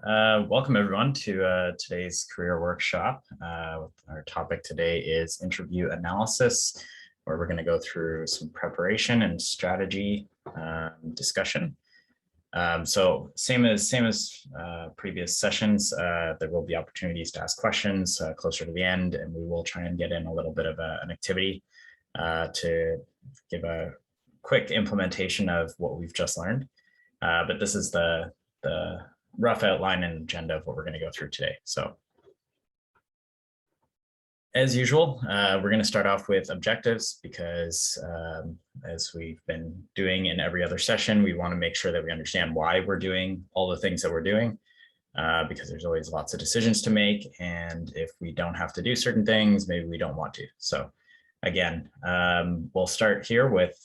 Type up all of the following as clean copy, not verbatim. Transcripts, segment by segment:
Welcome everyone to today's career workshop. Our topic today is interview analysis, where we're going to go through some preparation and strategy discussion. So same as previous sessions, there will be opportunities to ask questions closer to the end, and we will try and get in a little bit of an activity to give a quick implementation of what we've just learned. But this is the rough outline and agenda of what we're going to go through today. So as usual, we're going to start off with objectives because as we've been doing in every other session, we want to make sure that we understand why we're doing all the things that we're doing, because there's always lots of decisions to make. And if we don't have to do certain things, maybe we don't want to. So again, we'll start here with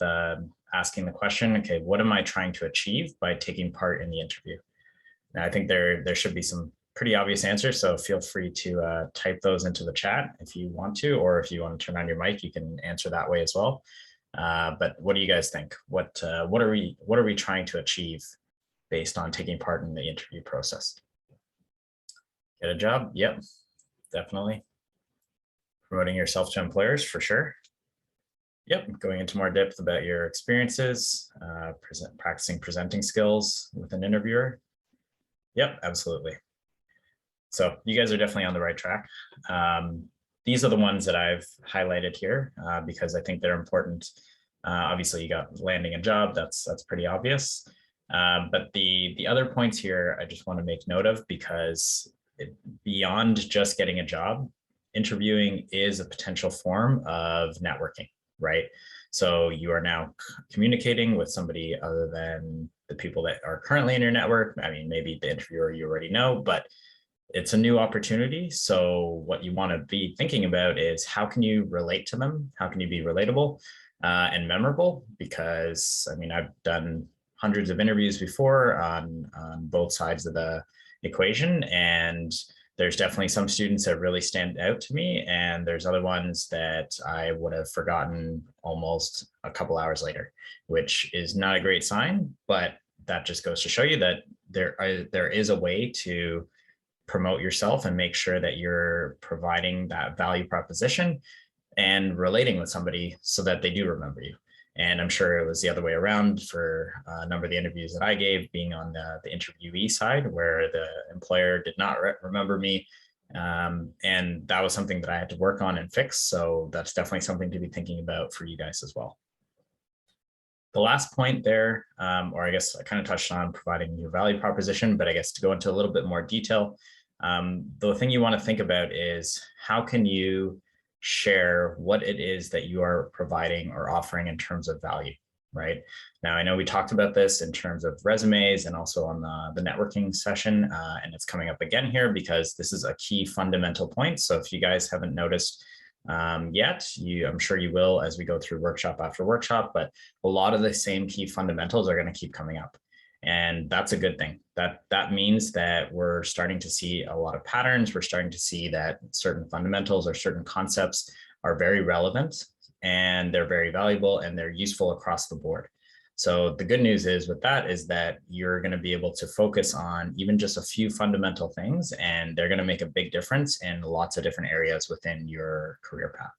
asking the question, okay, what am I trying to achieve by taking part in the interview? Now, I think there should be some pretty obvious answers, so feel free to type those into the chat if you want to, or if you want to turn on your mic, you can answer that way as well. But what do you guys think? What are we trying to achieve based on taking part in the interview process? Get a job? Yep, definitely. Promoting yourself to employers for sure. Yep, going into more depth about your experiences, practicing presenting skills with an interviewer. Yep, absolutely. So you guys are definitely on the right track. These are the ones that I've highlighted here because I think they're important. Obviously, you got landing a job, that's pretty obvious. But the other points here, I just want to make note of because beyond just getting a job, interviewing is a potential form of networking, right? So you are now communicating with somebody other than the people that are currently in your network. I mean, maybe the interviewer you already know, but it's a new opportunity. So what you want to be thinking about is how can you relate to them? How can you be relatable and memorable? Because I mean, I've done hundreds of interviews before on both sides of the equation, and there's definitely some students that really stand out to me, and there's other ones that I would have forgotten almost a couple hours later, which is not a great sign, but that just goes to show you that there is a way to promote yourself and make sure that you're providing that value proposition and relating with somebody so that they do remember you. And I'm sure it was the other way around for a number of the interviews that I gave, being on the interviewee side, where the employer did not remember me. And that was something that I had to work on and fix. So that's definitely something to be thinking about for you guys as well. The last point there, or I guess I kind of touched on providing your value proposition, but I guess to go into a little bit more detail, the thing you want to think about is how can you share what it is that you are providing or offering in terms of value, right? Now, I know we talked about this in terms of resumes and also on the networking session, and it's coming up again here because this is a key fundamental point. So if you guys haven't noticed yet, I'm sure you will as we go through workshop after workshop, but a lot of the same key fundamentals are going to keep coming up. And that's a good thing. That means that we're starting to see a lot of patterns. We're starting to see that certain fundamentals or certain concepts are very relevant and they're very valuable and they're useful across the board. So the good news is with that is that you're going to be able to focus on even just a few fundamental things, and they're going to make a big difference in lots of different areas within your career path.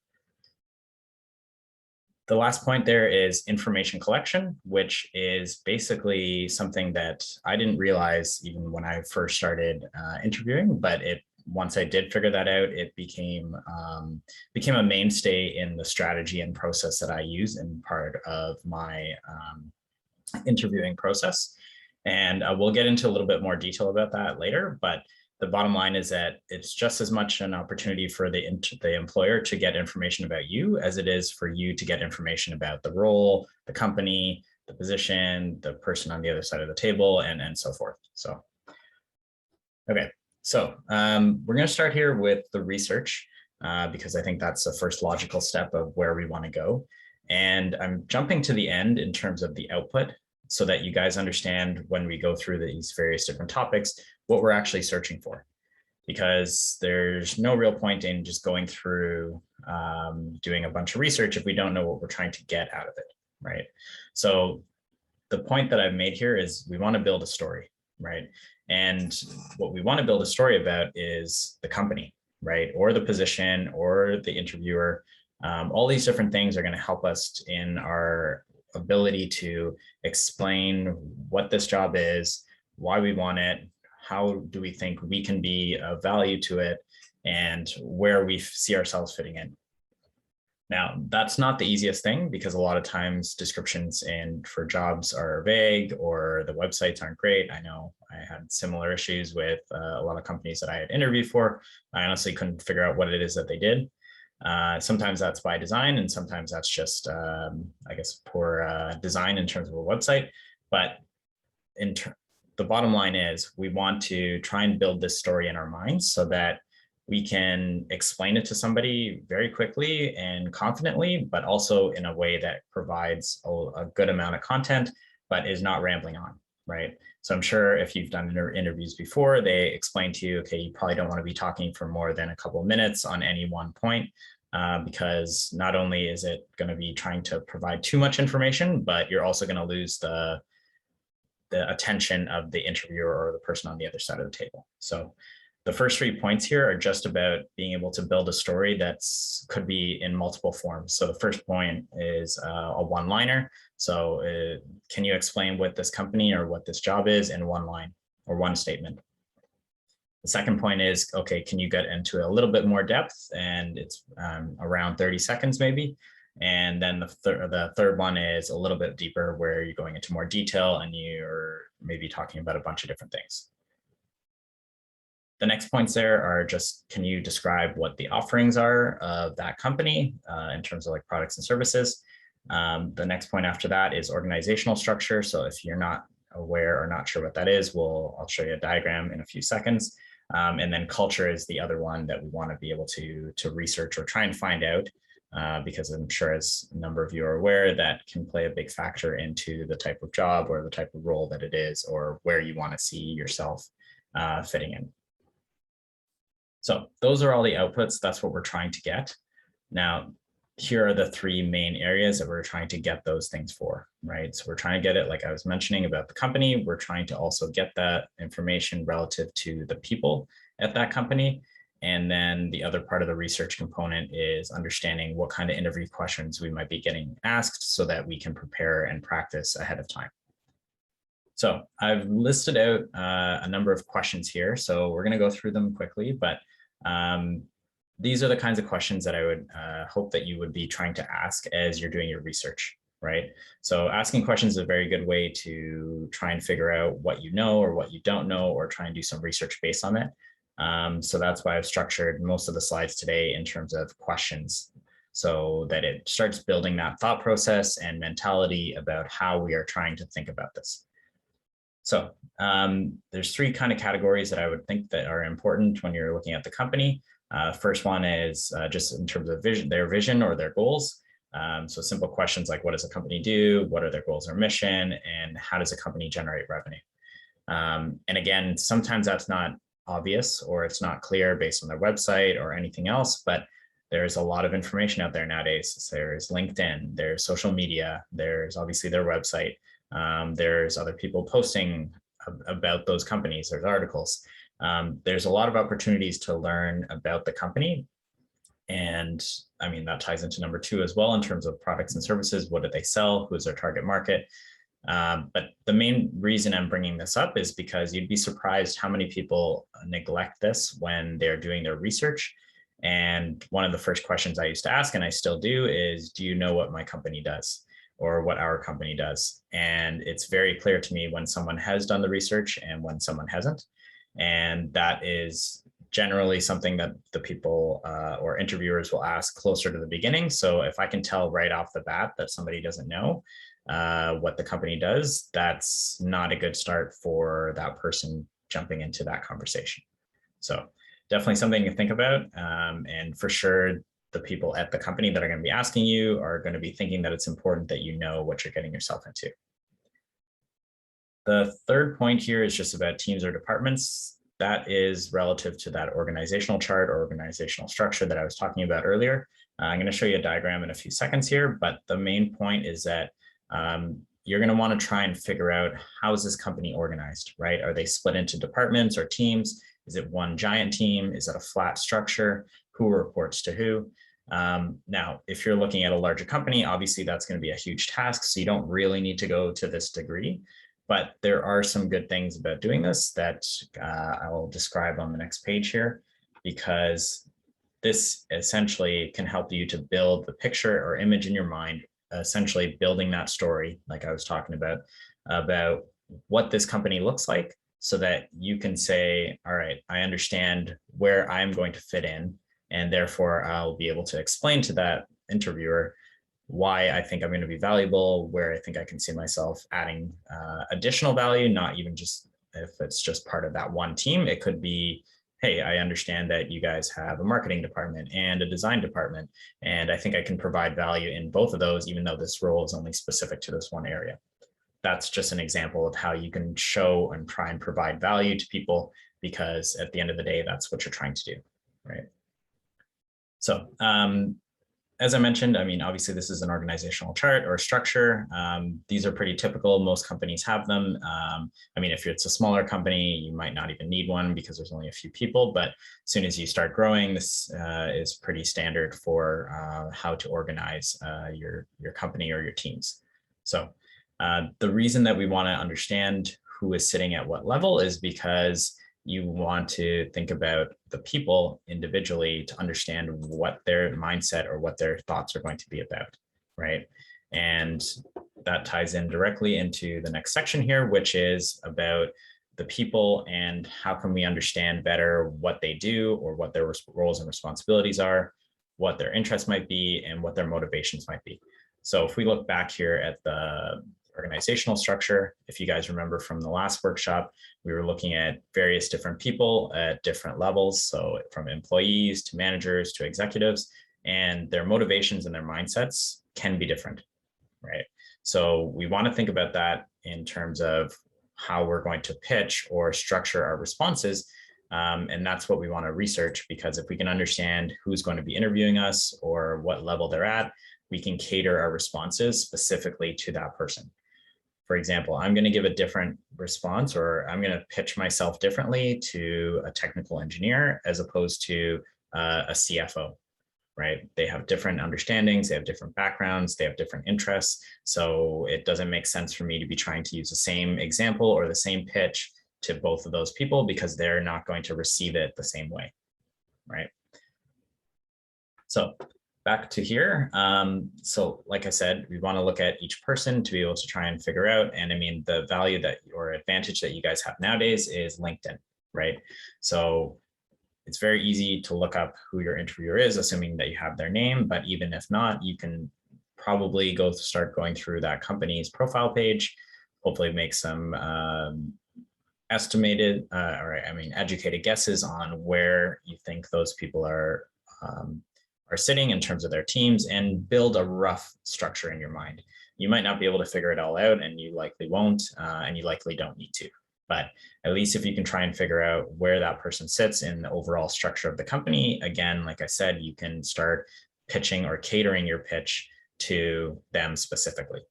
The last point there is information collection, which is basically something that I didn't realize even when I first started interviewing, but once I did figure that out, it became a mainstay in the strategy and process that I use in part of my interviewing process. And we'll get into a little bit more detail about that later, but the bottom line is that it's just as much an opportunity for the employer to get information about you as it is for you to get information about the role, the company, the position, the person on the other side of the table, and so forth. So, okay, so we're going to start here with the research because I think that's the first logical step of where we want to go. And I'm jumping to the end in terms of the output so that you guys understand when we go through these various different topics, what we're actually searching for, because there's no real point in just going through doing a bunch of research if we don't know what we're trying to get out of it, right? So the point that I've made here is we want to build a story. right? And what we want to build a story about is the company, right? Or the position or the interviewer. All these different things are going to help us in our ability to explain what this job is, why we want it, how do we think we can be of value to it, and where we see ourselves fitting in. Now, that's not the easiest thing because a lot of times descriptions and for jobs are vague or the websites aren't great. I know I had similar issues with a lot of companies that I had interviewed for. I honestly couldn't figure out what it is that they did. Sometimes that's by design, and sometimes that's just, I guess, poor design in terms of a website. But the bottom line is we want to try and build this story in our minds so that we can explain it to somebody very quickly and confidently, but also in a way that provides a good amount of content, but is not rambling on, right? So I'm sure if you've done interviews before, they explain to you, okay, you probably don't want to be talking for more than a couple of minutes on any one point, because not only is it going to be trying to provide too much information, but you're also going to lose the attention of the interviewer or the person on the other side of the table. So the first 3 points here are just about being able to build a story that's could be in multiple forms. So the first point is a one-liner. So can you explain what this company or what this job is in one line or one statement? The second point is, okay, can you get into a little bit more depth? And it's around 30 seconds maybe. And then the third one is a little bit deeper where you're going into more detail and you're maybe talking about a bunch of different things. The next points there are just, can you describe what the offerings are of that company in terms of like products and services? The next point after that is organizational structure. So if you're not aware or not sure what that is, I'll show you a diagram in a few seconds. And then culture is the other one that we want to be able to research or try and find out, because I'm sure as a number of you are aware, that can play a big factor into the type of job or the type of role that it is, or where you want to see yourself fitting in. So those are all the outputs. That's what we're trying to get. Now, here are the 3 main areas that we're trying to get those things for, right? So we're trying to get it, like I was mentioning about the company. We're trying to also get that information relative to the people at that company. And then the other part of the research component is understanding what kind of interview questions we might be getting asked so that we can prepare and practice ahead of time. So I've listed out a number of questions here. So we're going to go through them quickly, but these are the kinds of questions that I would hope that you would be trying to ask as you're doing your research, right? So asking questions is a very good way to try and figure out what you know or what you don't know, or try and do some research based on it. So that's why I've structured most of the slides today in terms of questions, so that it starts building that thought process and mentality about how we are trying to think about this. So there's 3 kind of categories that I would think that are important when you're looking at the company. First one is just in terms of their vision or their goals. So simple questions like, what does a company do? What are their goals or mission? And how does a company generate revenue? And again, sometimes that's not obvious or it's not clear based on their website or anything else, but there's a lot of information out there nowadays. There's LinkedIn, there's social media, there's obviously their website. There's other people posting about those companies, there's articles. There's a lot of opportunities to learn about the company. And I mean, that ties into number 2 as well in terms of products and services. What do they sell? Who's their target market? But the main reason I'm bringing this up is because you'd be surprised how many people neglect this when they're doing their research. And one of the first questions I used to ask, and I still do, is, do you know what my company does? Or what our company does? And it's very clear to me when someone has done the research and when someone hasn't. And that is generally something that the people or interviewers will ask closer to the beginning. So if I can tell right off the bat that somebody doesn't know what the company does, that's not a good start for that person jumping into that conversation. So definitely something to think about. And for sure, the people at the company that are going to be asking you are going to be thinking that it's important that you know what you're getting yourself into. The third point here is just about teams or departments. That is relative to that organizational chart or organizational structure that I was talking about earlier. I'm going to show you a diagram in a few seconds here, but the main point is that you're going to want to try and figure out, how is this company organized, right? Are they split into departments or teams? Is it one giant team? Is it a flat structure? Who reports to who? Now, if you're looking at a larger company, obviously that's going to be a huge task. So you don't really need to go to this degree, but there are some good things about doing this that I will describe on the next page here, because this essentially can help you to build the picture or image in your mind, essentially building that story, like I was talking about what this company looks like, so that you can say, all right, I understand where I'm going to fit in, and therefore I'll be able to explain to that interviewer why I think I'm going to be valuable, where I think I can see myself adding additional value, not even just if it's just part of that one team. It could be, hey, I understand that you guys have a marketing department and a design department, and I think I can provide value in both of those, even though this role is only specific to this one area. That's just an example of how you can show and try and provide value to people, because at the end of the day, that's what you're trying to do, right? So as I mentioned, I mean, obviously this is an organizational chart or structure. These are pretty typical. Most companies have them. I mean, if it's a smaller company, you might not even need one because there's only a few people, but as soon as you start growing, this is pretty standard for how to organize your company or your teams. So the reason that we want to understand who is sitting at what level is because you want to think about the people individually to understand what their mindset or what their thoughts are going to be about, right? And that ties in directly into the next section here, which is about the people and how can we understand better what they do or what their roles and responsibilities are, what their interests might be, and what their motivations might be. So if we look back here at the organizational structure, if you guys remember from the last workshop, we were looking at various different people at different levels. So from employees to managers to executives, and their motivations and their mindsets can be different, right? So we want to think about that in terms of how we're going to pitch or structure our responses. And that's what we want to research, because if we can understand who's going to be interviewing us or what level they're at, we can cater our responses specifically to that person. For example, I'm going to give a different response, or I'm going to pitch myself differently to a technical engineer as opposed to a CFO, right? They have different understandings, they have different backgrounds, they have different interests. So it doesn't make sense for me to be trying to use the same example or the same pitch to both of those people, because they're not going to receive it the same way, right? So back to here. So like I said, we want to look at each person to be able to try and figure out. And I mean, the value that or advantage that you guys have nowadays is LinkedIn, right? So it's very easy to look up who your interviewer is, assuming that you have their name. But even if not, you can probably start going through that company's profile page, hopefully make some estimated, educated guesses on where you think those people are sitting in terms of their teams, and build a rough structure in your mind. You might not be able to figure it all out, and you likely won't, and you likely don't need to. But at least if you can try and figure out where that person sits in the overall structure of the company, again, like I said, you can start pitching or catering your pitch to them specifically.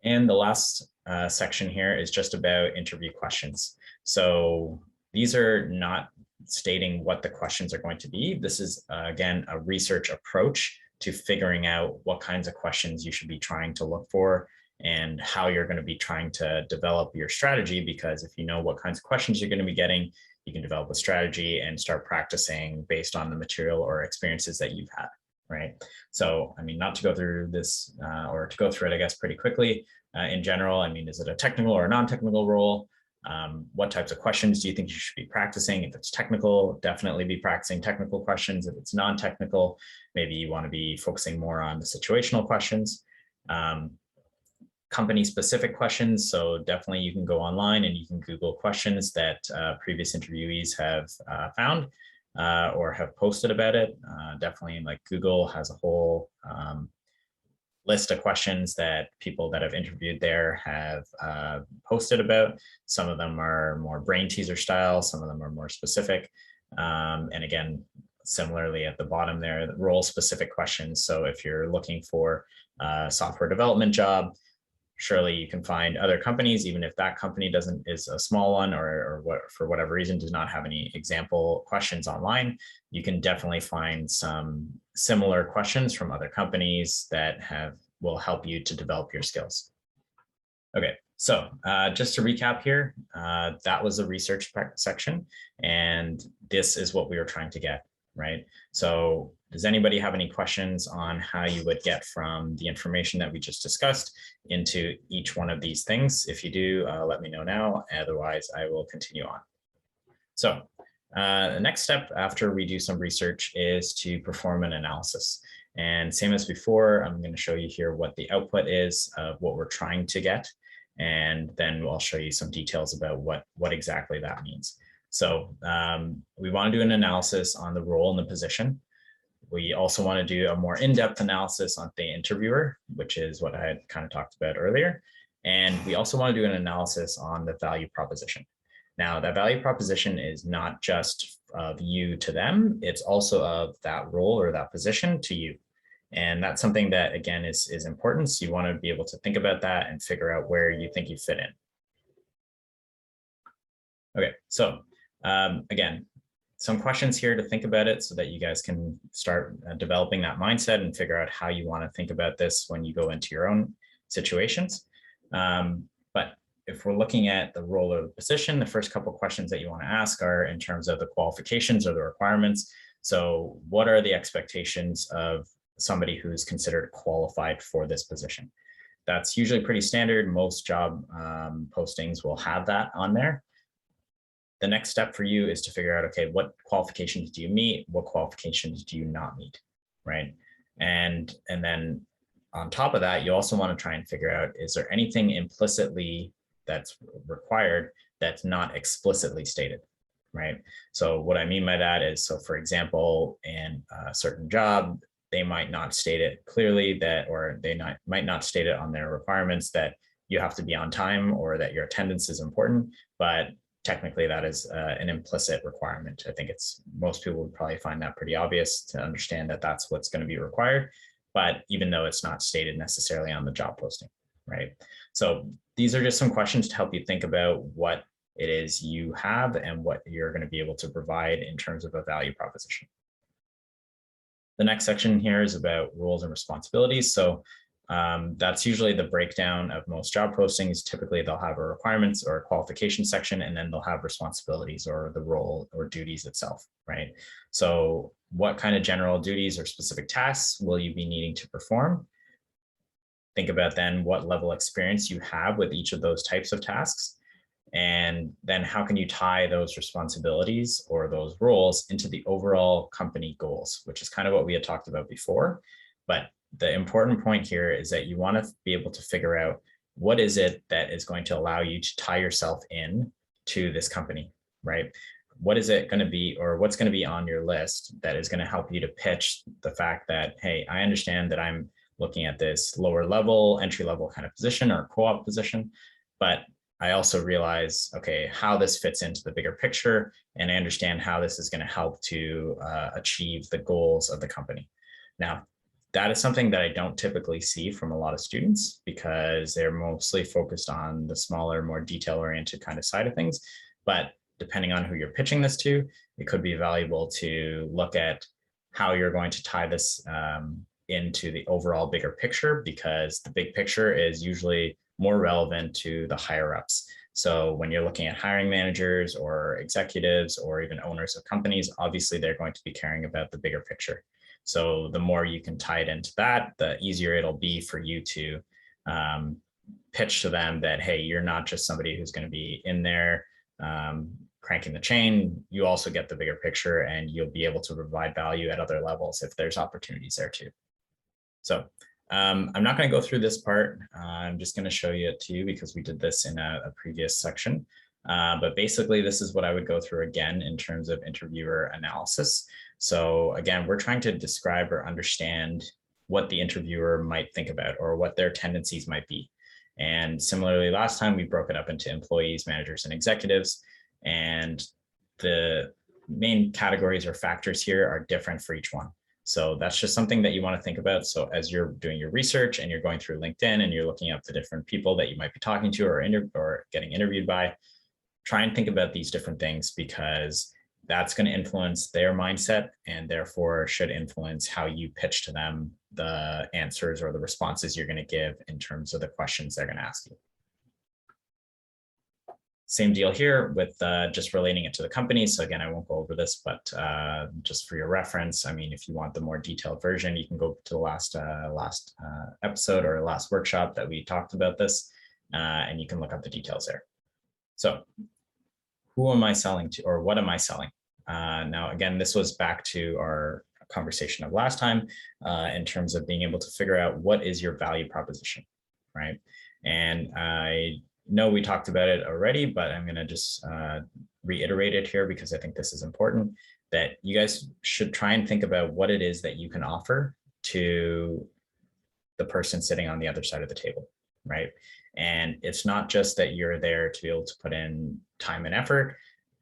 And the last section here is just about interview questions. So these are not stating what the questions are going to be. This is, again, a research approach to figuring out what kinds of questions you should be trying to look for and how you're going to be trying to develop your strategy. Because if you know what kinds of questions you're going to be getting, you can develop a strategy and start practicing based on the material or experiences that you've had, right? So, I mean, not to go through this or to go through it, I guess, pretty quickly. In general, I mean, is it a technical or a non-technical role? What types of questions do you think you should be practicing? If it's technical, definitely be practicing technical questions. If it's non-technical, maybe you want to be focusing more on the situational questions. Company-specific questions, so definitely you can go online and you can Google questions that previous interviewees have found or have posted about it. Definitely, like, Google has a whole list of questions that people that have interviewed there have posted about. Some of them are more brain teaser style, some of them are more specific. And again, similarly at the bottom there, the role specific questions. So if you're looking for a software development job, surely you can find other companies, even if that company is a small one, or what, for whatever reason, does not have any example questions online. You can definitely find some similar questions from other companies that will help you to develop your skills. Okay, so just to recap here, that was the research section, and this is what we were trying to get, right? So does anybody have any questions on how you would get from the information that we just discussed into each one of these things? If you do, let me know now. Otherwise, I will continue on. So the next step after we do some research is to perform an analysis. And same as before, I'm going to show you here what the output is of what we're trying to get. And then I'll show you some details about what exactly that means. So we want to do an analysis on the role and the position. We also want to do a more in-depth analysis on the interviewer, which is what I had kind of talked about earlier. And we also want to do an analysis on the value proposition. Now, that value proposition is not just of you to them, it's also of that role or that position to you. And that's something that, again, is important. So you want to be able to think about that and figure out where you think you fit in. Okay, so again, some questions here to think about it so that you guys can start developing that mindset and figure out how you want to think about this when you go into your own situations. But if we're looking at the role or the position, the first couple of questions that you want to ask are in terms of the qualifications or the requirements. So what are the expectations of somebody who's considered qualified for this position? That's usually pretty standard. Most job postings will have that on there. The next step for you is to figure out, okay, what qualifications do you meet? What qualifications do you not meet, right? And then on top of that, you also want to try and figure out, is there anything implicitly that's required that's not explicitly stated, right? So what I mean by that is, so for example, in a certain job, they might not state it clearly that, or they might not state it on their requirements that you have to be on time or that your attendance is important, but technically that is an implicit requirement. I think most people would probably find that pretty obvious to understand that that's what's going to be required, but even though it's not stated necessarily on the job posting, right? So these are just some questions to help you think about what it is you have and what you're going to be able to provide in terms of a value proposition. The next section here is about roles and responsibilities. So that's usually the breakdown of most job postings. Typically, they'll have a requirements or a qualification section, and then they'll have responsibilities or the role or duties itself, right? So what kind of general duties or specific tasks will you be needing to perform? Think about then what level of experience you have with each of those types of tasks. And then how can you tie those responsibilities or those roles into the overall company goals, which is kind of what we had talked about before. But the important point here is that you want to be able to figure out what is it that is going to allow you to tie yourself in to this company, right? What is it going to be, or what's going to be on your list that is going to help you to pitch the fact that, hey, I understand that I'm looking at this lower level, entry level kind of position or co-op position, but I also realize, okay, how this fits into the bigger picture, and I understand how this is going to help to achieve the goals of the company. Now, that is something that I don't typically see from a lot of students because they're mostly focused on the smaller, more detail-oriented kind of side of things. But depending on who you're pitching this to, it could be valuable to look at how you're going to tie this into the overall bigger picture, because the big picture is usually more relevant to the higher ups. So when you're looking at hiring managers or executives or even owners of companies, obviously they're going to be caring about the bigger picture. So the more you can tie it into that, the easier it'll be for you to pitch to them that, hey, you're not just somebody who's going to be in there cranking the chain. You also get the bigger picture, and you'll be able to provide value at other levels if there's opportunities there too. So I'm not going to go through this part. I'm just going to show you it to you because we did this in a previous section. But basically, this is what I would go through again in terms of interviewer analysis. So again, we're trying to describe or understand what the interviewer might think about or what their tendencies might be. And similarly, last time we broke it up into employees, managers, and executives. And the main categories or factors here are different for each one. So that's just something that you want to think about. So as you're doing your research and you're going through LinkedIn and you're looking up the different people that you might be talking to or getting interviewed by, try and think about these different things, because that's going to influence their mindset and therefore should influence how you pitch to them the answers or the responses you're going to give in terms of the questions they're going to ask you. Same deal here with just relating it to the company. So again, I won't go over this, but just for your reference, I mean, if you want the more detailed version, you can go to the last episode or last workshop that we talked about this, and you can look up the details there. So who am I selling to, or what am I selling? Now, again, this was back to our conversation of last time in terms of being able to figure out what is your value proposition, right? And I know we talked about it already, but I'm going to just reiterate it here because I think this is important, that you guys should try and think about what it is that you can offer to the person sitting on the other side of the table, right? And it's not just that you're there to be able to put in time and effort.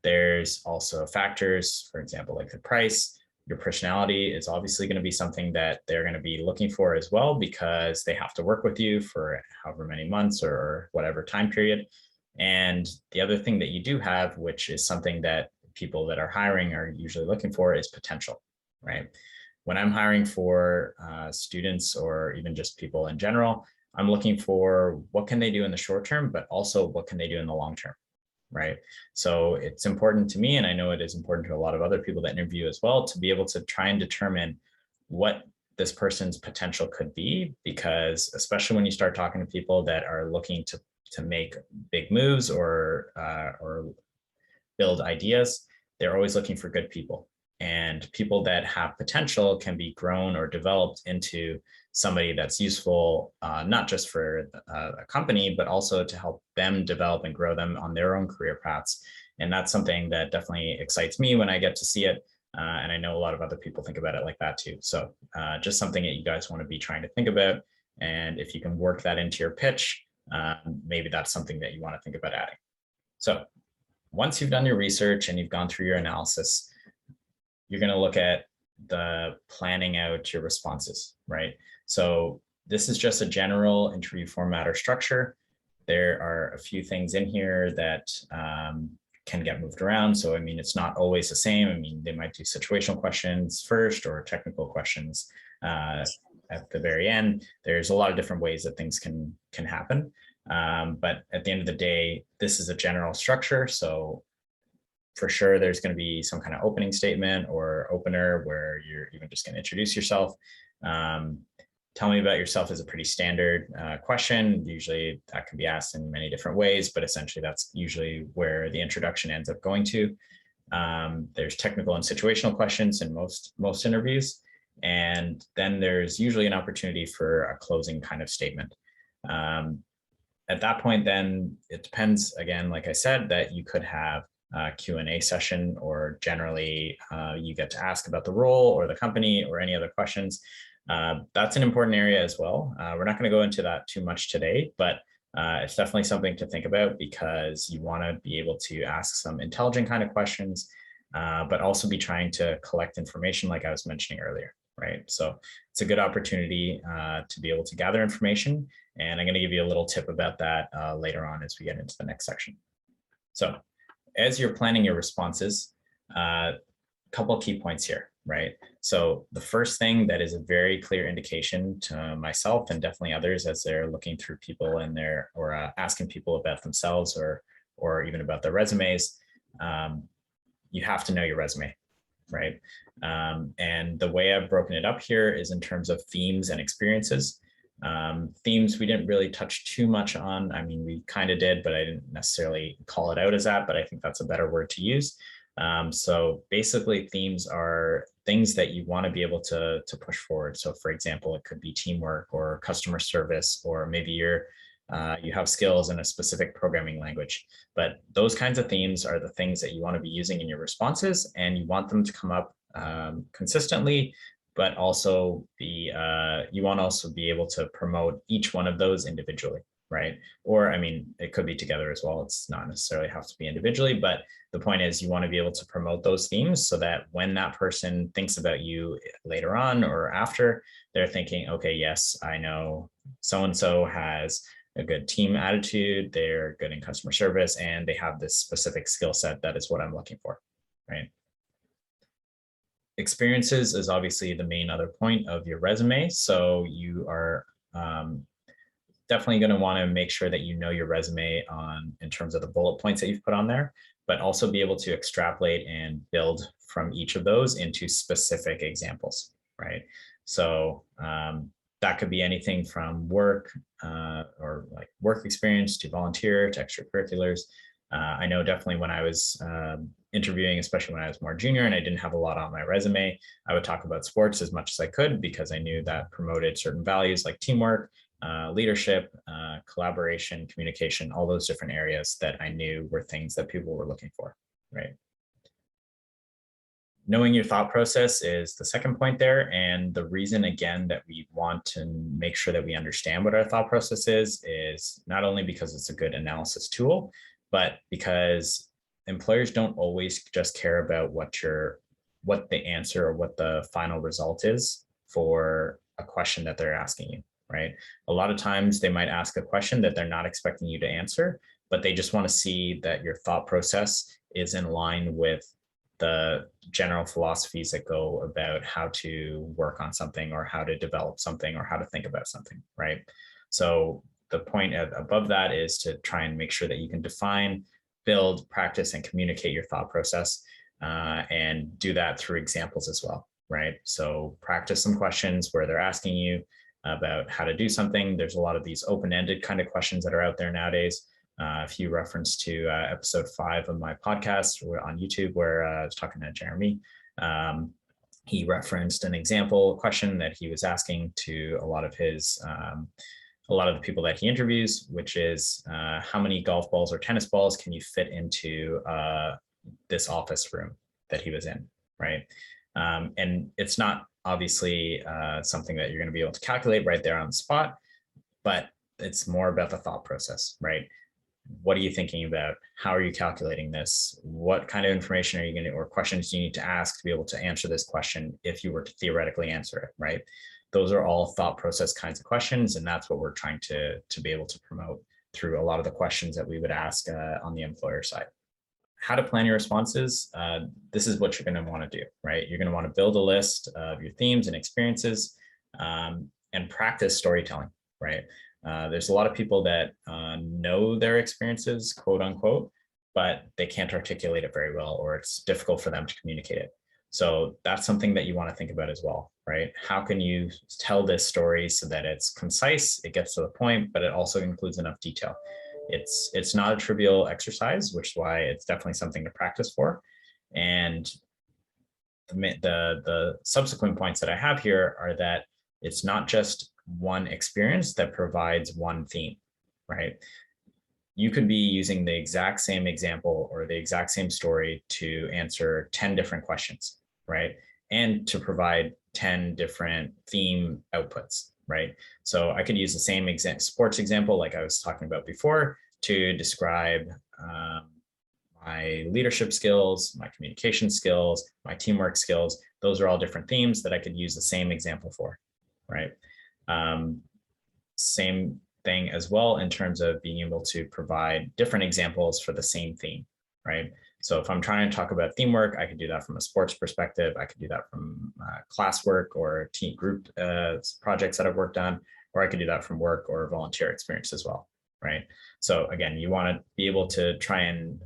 There's also factors, for example, like the price. Your personality is obviously going to be something that they're going to be looking for as well, because they have to work with you for however many months or whatever time period. And the other thing that you do have, which is something that people that are hiring are usually looking for, is potential, right? When I'm hiring for students or even just people in general, I'm looking for what can they do in the short term, but also what can they do in the long term, right? So it's important to me, and I know it is important to a lot of other people that interview as well, to be able to try and determine what this person's potential could be, because especially when you start talking to people that are looking to make big moves or build ideas, they're always looking for good people. And people that have potential can be grown or developed into somebody that's useful, not just for a company, but also to help them develop and grow them on their own career paths. And that's something that definitely excites me when I get to see it. And I know a lot of other people think about it like that too. So just something that you guys want to be trying to think about. And if you can work that into your pitch, maybe that's something that you want to think about adding. So once you've done your research and you've gone through your analysis, you're going to look at the planning out your responses, right? So this is just a general interview format or structure. There are a few things in here that can get moved around. So, I mean, it's not always the same. I mean, they might do situational questions first or technical questions at the very end. There's a lot of different ways that things can happen. But at the end of the day, this is a general structure. So for sure, there's going to be some kind of opening statement or opener where you're even just going to introduce yourself. Tell me about yourself is a pretty standard question. Usually that can be asked in many different ways, but essentially that's usually where the introduction ends up going to. There's technical and situational questions in most interviews. And then there's usually an opportunity for a closing kind of statement. At that point, then it depends, again, like I said, that you could have a Q&A session, or generally you get to ask about the role or the company or any other questions. That's an important area as well. We're not going to go into that too much today, but it's definitely something to think about, because you want to be able to ask some intelligent kind of questions, but also be trying to collect information like I was mentioning earlier, right? So it's a good opportunity to be able to gather information. And I'm going to give you a little tip about that later on as we get into the next section. So as you're planning your responses, a couple of key points here, right? So the first thing that is a very clear indication to myself and definitely others as they're looking through people and they're asking people about themselves or even about their resumes, you have to know your resume, right? And the way I've broken it up here is in terms of themes and experiences. Themes we didn't really touch too much on. I mean, we kind of did, but I didn't necessarily call it out as that, but I think that's a better word to use. So basically themes are things that you want to be able to push forward. So for example, it could be teamwork or customer service, or maybe you have skills in a specific programming language. But those kinds of themes are the things that you want to be using in your responses, and you want them to come up consistently, but also you want to also be able to promote each one of those individually, right? Or, I mean, it could be together as well. It's not necessarily have to be individually, but the point is you want to be able to promote those themes so that when that person thinks about you later on or after, they're thinking, okay, yes, I know so-and-so has a good team attitude, they're good in customer service, and they have this specific skill set that is what I'm looking for, right? Experiences is obviously the main other point of your resume. So you are definitely going to want to make sure that you know your resume in terms of the bullet points that you've put on there, but also be able to extrapolate and build from each of those into specific examples, right? So that could be anything from work or like work experience to volunteer to extracurriculars. I know definitely when I was interviewing, especially when I was more junior and I didn't have a lot on my resume, I would talk about sports as much as I could because I knew that promoted certain values like teamwork, leadership, collaboration, communication, all those different areas that I knew were things that people were looking for, right? Knowing your thought process is the second point there. And the reason, again, that we want to make sure that we understand what our thought process is not only because it's a good analysis tool, but because employers don't always just care about what the answer or what the final result is for a question that they're asking you, right? A lot of times they might ask a question that they're not expecting you to answer, but they just want to see that your thought process is in line with the general philosophies that go about how to work on something or how to develop something or how to think about something, right? So the point above that is to try and make sure that you can define, build, practice, and communicate your thought process, and do that through examples as well, right? So practice some questions where they're asking you about how to do something. There's a lot of these open-ended kind of questions that are out there nowadays. If you reference to episode 5 of my podcast on YouTube, where I was talking to Jeremy, he referenced an example question that he was asking to a lot of the people that he interviews, which is how many golf balls or tennis balls can you fit into this office room that he was in, right? And it's not obviously something that you're going to be able to calculate right there on the spot, but it's more about the thought process, right? What are you thinking about? How are you calculating this? What kind of information are you going to, or questions do you need to ask to be able to answer this question if you were to theoretically answer it, right? Those are all thought process kinds of questions. And that's what we're trying to be able to promote through a lot of the questions that we would ask on the employer side. How to plan your responses. This is what you're going to want to do, right? You're going to want to build a list of your themes and experiences and practice storytelling, right? There's a lot of people that know their experiences, quote unquote, but they can't articulate it very well, or it's difficult for them to communicate it. So that's something that you want to think about as well, right? How can you tell this story so that it's concise, it gets to the point, but it also includes enough detail? It's not a trivial exercise, which is why it's definitely something to practice for. And the subsequent points that I have here are that it's not just one experience that provides one theme, right? You could be using the exact same example or the exact same story to answer 10 different questions, right? And to provide 10 different theme outputs, right? So I could use the same sports example like I was talking about before to describe my leadership skills, my communication skills, my teamwork skills. Those are all different themes that I could use the same example for, right? Same thing as well in terms of being able to provide different examples for the same theme, right? So if I'm trying to talk about teamwork, I could do that from a sports perspective. I could do that from classwork or team group projects that I've worked on, or I could do that from work or volunteer experience as well, right? So again, you want to be able to try and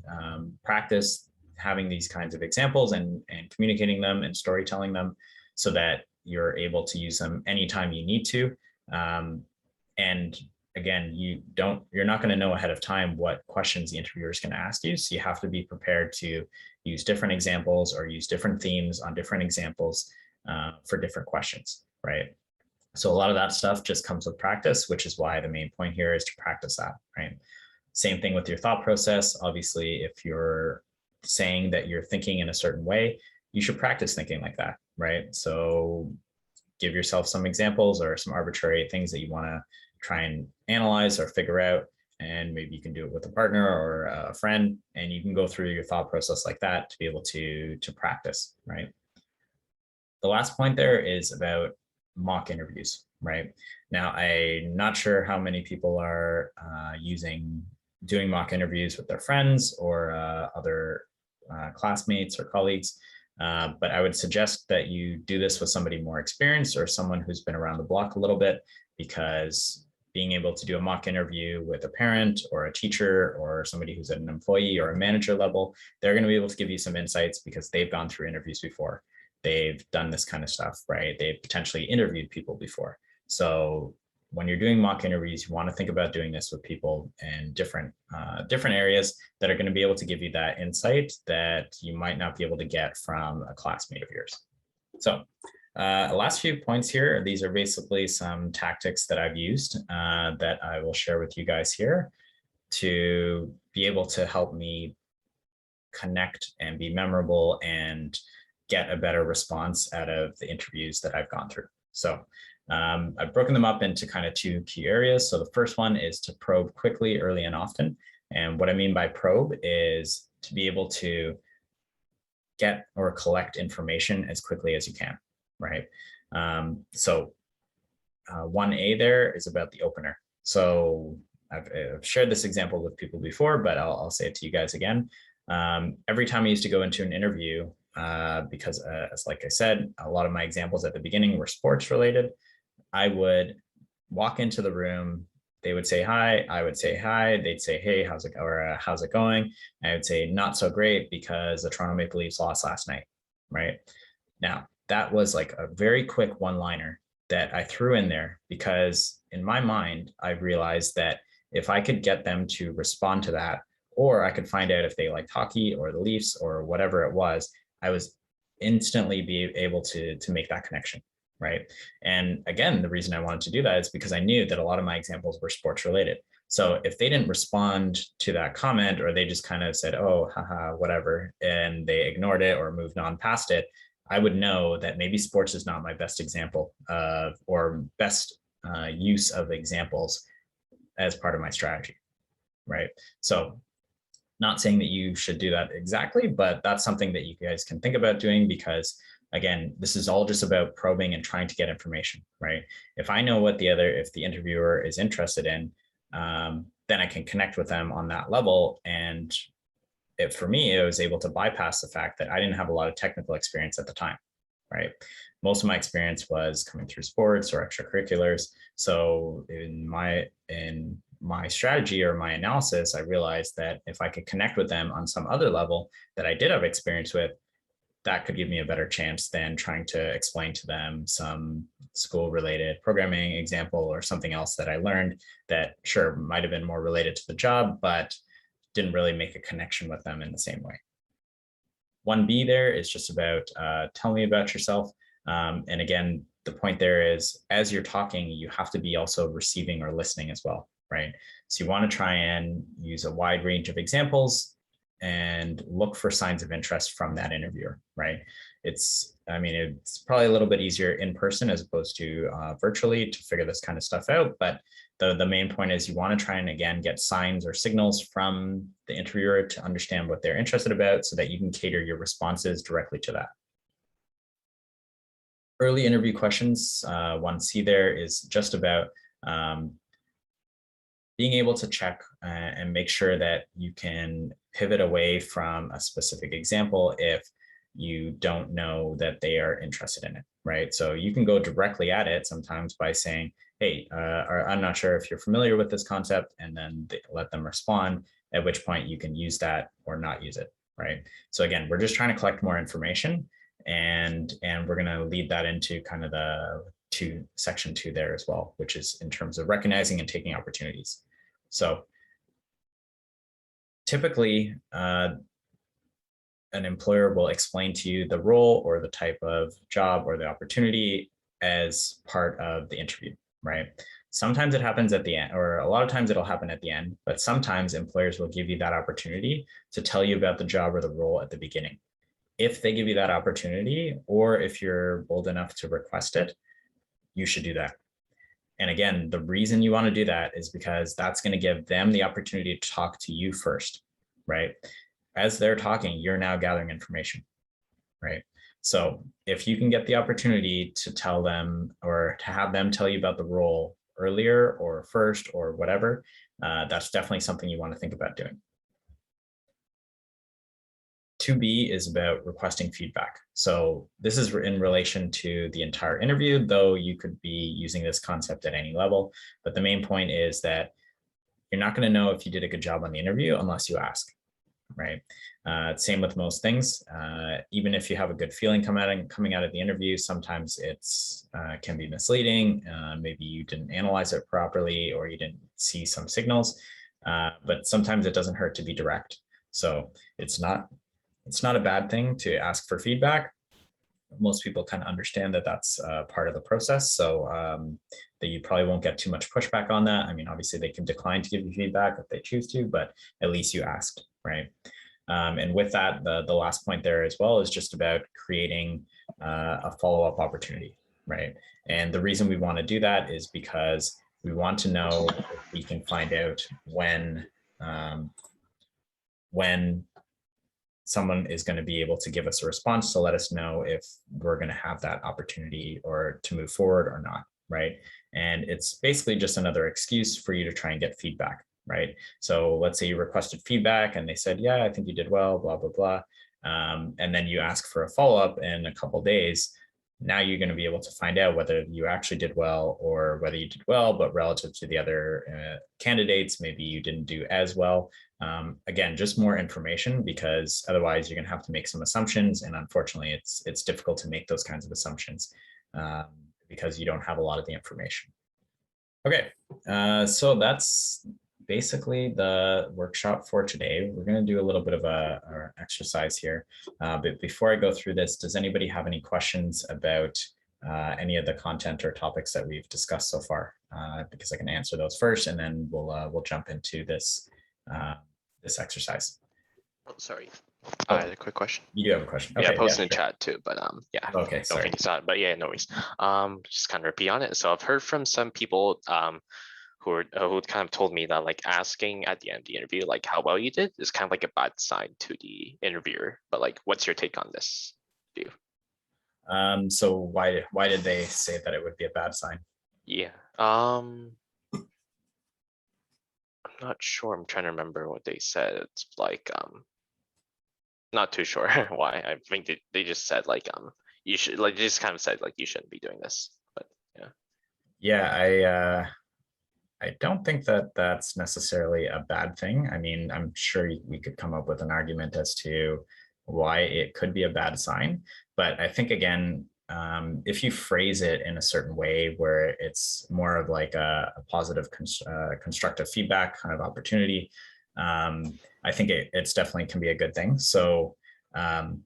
practice having these kinds of examples and communicating them and storytelling them so that you're able to use them anytime you need to. And again, you're not going to know ahead of time what questions the interviewer is going to ask you. So you have to be prepared to use different examples or use different themes on different examples for different questions, right? So a lot of that stuff just comes with practice, which is why the main point here is to practice that, right? Same thing with your thought process. Obviously, if you're saying that you're thinking in a certain way, you should practice thinking like that, right? So give yourself some examples or some arbitrary things that you want to try and analyze or figure out. And maybe you can do it with a partner or a friend, and you can go through your thought process like that to be able to practice, right? The last point there is about mock interviews, right? Now, I'm not sure how many people are doing mock interviews with their friends or other classmates or colleagues, but I would suggest that you do this with somebody more experienced or someone who's been around the block a little bit, because being able to do a mock interview with a parent or a teacher or somebody who's at an employee or a manager level, they're going to be able to give you some insights because they've gone through interviews before. They've done this kind of stuff, right? They've potentially interviewed people before. So when you're doing mock interviews, you want to think about doing this with people in different areas that are going to be able to give you that insight that you might not be able to get from a classmate of yours. So last few points here, these are basically some tactics that I've used that I will share with you guys here to be able to help me connect and be memorable and get a better response out of the interviews that I've gone through. So I've broken them up into kind of two key areas. So the first one is to probe quickly, early, and often. And what I mean by probe is to be able to get or collect information as quickly as you can, right? So 1A there is about the opener. So I've shared this example with people before, but I'll say it to you guys again. Every time I used to go into an interview, because as like I said, a lot of my examples at the beginning were sports related, I would walk into the room, they would say hi, I would say hi, they'd say, hey, how's it going? I would say, not so great because the Toronto Maple Leafs lost last night, right? Now, that was like a very quick one-liner that I threw in there because in my mind, I realized that if I could get them to respond to that, or I could find out if they liked hockey or the Leafs or whatever it was, I was instantly be able to make that connection, right? And again, the reason I wanted to do that is because I knew that a lot of my examples were sports related. So if they didn't respond to that comment, or they just kind of said, oh, haha, whatever, and they ignored it or moved on past it, I would know that maybe sports is not my best example of, or best use of examples as part of my strategy, right? So not saying that you should do that exactly, but that's something that you guys can think about doing, because again, this is all just about probing and trying to get information, right? If I know what if the interviewer is interested in, then I can connect with them on that level. And for me, it was able to bypass the fact that I didn't have a lot of technical experience at the time, right? Most of my experience was coming through sports or extracurriculars. So in my strategy or my analysis, I realized that if I could connect with them on some other level that I did have experience with, that could give me a better chance than trying to explain to them some school related programming example or something else that I learned that sure might have been more related to the job, but didn't really make a connection with them in the same way. 1B there is just about tell me about yourself. And again, the point there is, as you're talking, you have to be also receiving or listening as well, right? So you want to try and use a wide range of examples and look for signs of interest from that interviewer, right? It's probably a little bit easier in person as opposed to virtually to figure this kind of stuff out. But the main point is you want to try and, again, get signs or signals from the interviewer to understand what they're interested about so that you can cater your responses directly to that. Early interview questions, 1C there is just about being able to check and make sure that you can pivot away from a specific example if you don't know that they are interested in it, right? So you can go directly at it sometimes by saying, hey, I'm not sure if you're familiar with this concept, and then let them respond, at which point you can use that or not use it, right? So again, we're just trying to collect more information, and we're going to lead that into kind of the section 2 there as well, which is in terms of recognizing and taking opportunities. So typically, an employer will explain to you the role or the type of job or the opportunity as part of the interview, right? Sometimes it happens at the end, or a lot of times it'll happen at the end, but sometimes employers will give you that opportunity to tell you about the job or the role at the beginning. If they give you that opportunity, or if you're bold enough to request it, you should do that. And again, the reason you want to do that is because that's going to give them the opportunity to talk to you first, right? As they're talking, you're now gathering information, right? So if you can get the opportunity to tell them or to have them tell you about the role earlier or first or whatever, that's definitely something you want to think about doing. 2B is about requesting feedback. So this is in relation to the entire interview, though you could be using this concept at any level. But the main point is that you're not going to know if you did a good job on the interview unless you ask, right? Same with most things. Even if you have a good feeling coming out of the interview, sometimes it's can be misleading. Maybe you didn't analyze it properly or you didn't see some signals, but sometimes it doesn't hurt to be direct. So it's not a bad thing to ask for feedback. Most people kind of understand that that's part of the process. So that you probably won't get too much pushback on that. I mean, obviously they can decline to give you feedback if they choose to, but at least you asked, right? And with that, the last point there as well is just about creating a follow-up opportunity, right? And the reason we want to do that is because we want to know if we can find out when someone is going to be able to give us a response to let us know if we're going to have that opportunity or to move forward or not, right? And it's basically just another excuse for you to try and get feedback, right? So let's say you requested feedback and they said, yeah, I think you did well, blah, blah, blah. And then you ask for a follow-up in a couple of days. Now you're going to be able to find out whether you actually did well or whether you did well, but relative to the other candidates, maybe you didn't do as well. Again, just more information, because otherwise you're going to have to make some assumptions. And unfortunately, it's difficult to make those kinds of assumptions because you don't have a lot of the information. Okay, so that's basically the workshop for today. We're going to do a little bit of a exercise here. But before I go through this, does anybody have any questions about any of the content or topics that we've discussed so far? Because I can answer those first, and then we'll jump into this this exercise. Oh, sorry. I had a quick question. You do have a question? Okay, yeah, post in the chat too, but yeah. Okay, sorry. Don't think you saw it, but yeah, no worries. Just kind of repeat on it. So I've heard from some people who kind of told me that like asking at the end of the interview like how well you did is kind of like a bad sign to the interviewer. But like, what's your take on this view? So why did they say that it would be a bad sign? Yeah. I'm not sure. I'm trying to remember what they said. It's like not too sure why. I think they just said like you should, like, they just kind of said like you shouldn't be doing this. But yeah. Yeah, I don't think that that's necessarily a bad thing. I mean, I'm sure we could come up with an argument as to why it could be a bad sign. But I think, again, if you phrase it in a certain way where it's more of like a positive, constructive feedback kind of opportunity, I think it's definitely can be a good thing. So I'll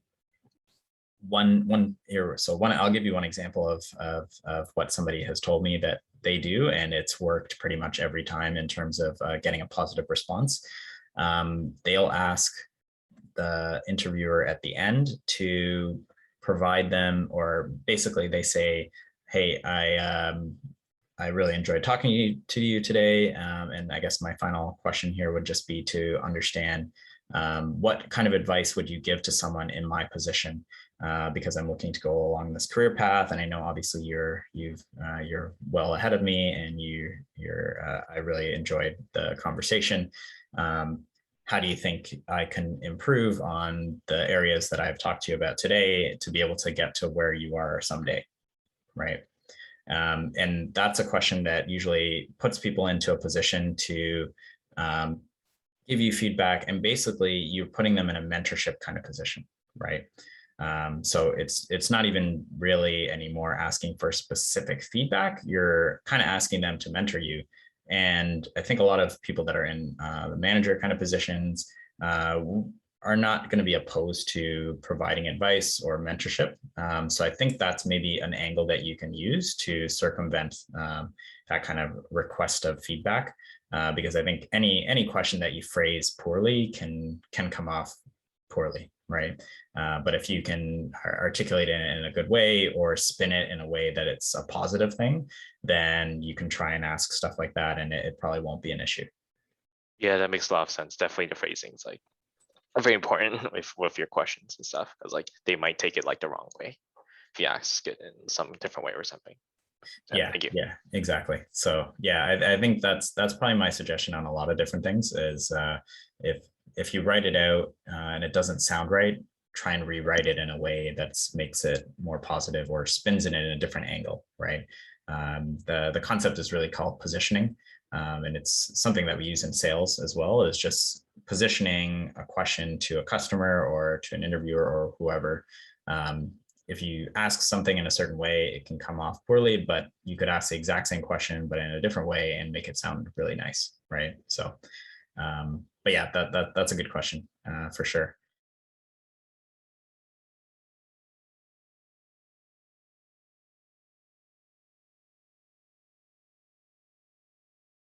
give you one example of what somebody has told me that they do, and it's worked pretty much every time in terms of getting a positive response. They'll ask the interviewer at the end to provide them, or basically they say, hey, I really enjoyed talking to you today. And I guess my final question here would just be to understand what kind of advice would you give to someone in my position? Because I'm looking to go along this career path, and I know obviously you're well ahead of me, and I really enjoyed the conversation. How do you think I can improve on the areas that I've talked to you about today to be able to get to where you are someday, right? And that's a question that usually puts people into a position to give you feedback, and basically you're putting them in a mentorship kind of position, right? So it's not even really anymore asking for specific feedback. You're kind of asking them to mentor you. And I think a lot of people that are in the manager kind of positions are not going to be opposed to providing advice or mentorship. So I think that's maybe an angle that you can use to circumvent that kind of request of feedback, because I think any question that you phrase poorly can come off poorly, right? But if you can articulate it in a good way or spin it in a way that it's a positive thing, then you can try and ask stuff like that, and it probably won't be an issue. Yeah, that makes a lot of sense. Definitely the phrasing is like very important with your questions and stuff, because like they might take it like the wrong way if you ask it in some different way or something. So, Yeah, thank you. yeah, exactly. So yeah, I think that's probably my suggestion on a lot of different things is if you write it out and it doesn't sound right, try and rewrite it in a way that makes it more positive or spins it in a different angle, right? The concept is really called positioning, and it's something that we use in sales as well. Is just positioning a question to a customer or to an interviewer or whoever. If you ask something in a certain way, it can come off poorly, but you could ask the exact same question, but in a different way and make it sound really nice, right? So, but yeah, that's a good question for sure.